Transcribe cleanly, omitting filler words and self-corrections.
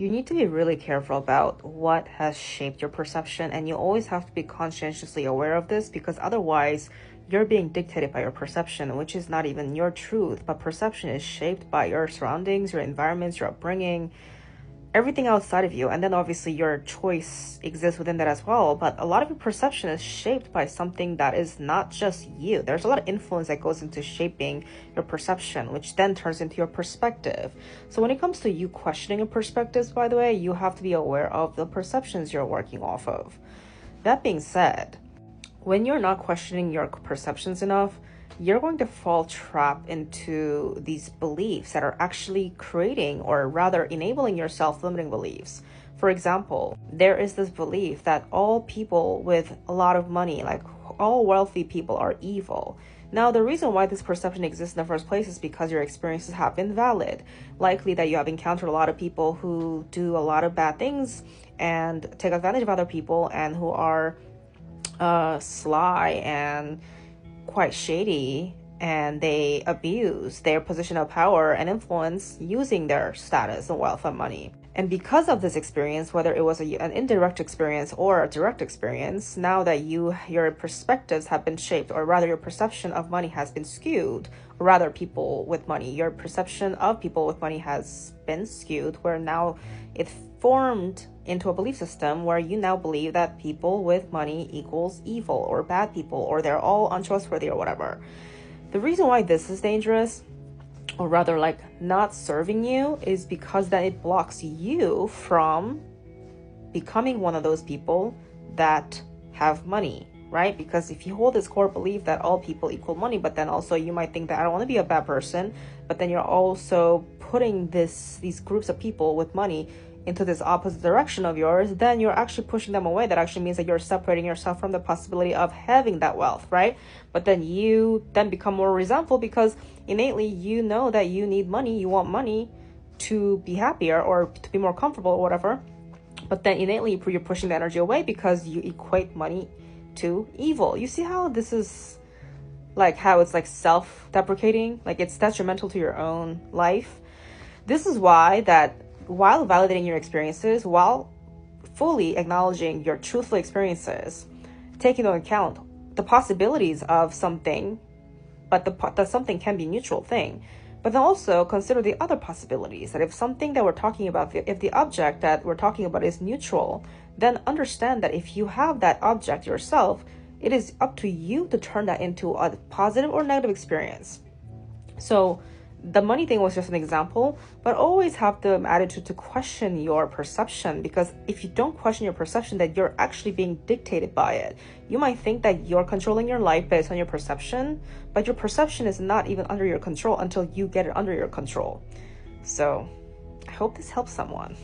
You need to be really careful about what has shaped your perception, and you always have to be conscientiously aware of this because otherwise you're being dictated by your perception, which is not even your truth, but perception is shaped by your surroundings, your environments, your upbringing, everything outside of you. And then obviously your choice exists within that as well, but a lot of your perception is shaped by something that is not just you. There's a lot of influence that goes into shaping your perception, which then turns into your perspective. So when it comes to you questioning your perspectives, by the way, you have to be aware of the perceptions you're working off of. That being said, when you're not questioning your perceptions enough, you're going to fall trapped into these beliefs that are actually creating, or rather enabling, your self-limiting beliefs. For example, there is this belief that all people with a lot of money, like all wealthy people, are evil. Now, the reason why this perception exists in the first place is because your experiences have been valid. Likely that you have encountered a lot of people who do a lot of bad things and take advantage of other people, and who are sly and quite shady, and they abuse their position of power and influence using their status and wealth and money. And because of this experience, whether it was an indirect experience or a direct experience, now that your perspectives have been shaped, or rather your perception of money has been skewed, or rather people with money, your perception of people with money has been skewed, where now it formed into a belief system where you now believe that people with money equals evil or bad people, or they're all untrustworthy or whatever. The reason why this is dangerous, or rather like not serving you, is because that it blocks you from becoming one of those people that have money, right? Because if you hold this core belief that all people equal money, but then also you might think that I don't want to be a bad person, but then you're also putting these groups of people with money into this opposite direction of yours, then you're actually pushing them away. That actually means that you're separating yourself from the possibility of having that wealth, right? But then you then become more resentful because innately you know that you need money, you want money to be happier or to be more comfortable or whatever. But then innately you're pushing the energy away because you equate money to evil. You see how this is like, how it's like self-deprecating, like it's detrimental to your own life. This is why that while validating your experiences, while fully acknowledging your truthful experiences, taking into account the possibilities of something, but that something can be a neutral thing, but then also consider the other possibilities, that if something that we're talking about, if the object that we're talking about is neutral, then understand that if you have that object yourself, it is up to you to turn that into a positive or negative experience. So the money thing was just an example, but always have the attitude to question your perception, because if you don't question your perception, that you're actually being dictated by it. You might think that you're controlling your life based on your perception, but your perception is not even under your control until you get it under your control. So I hope this helps someone.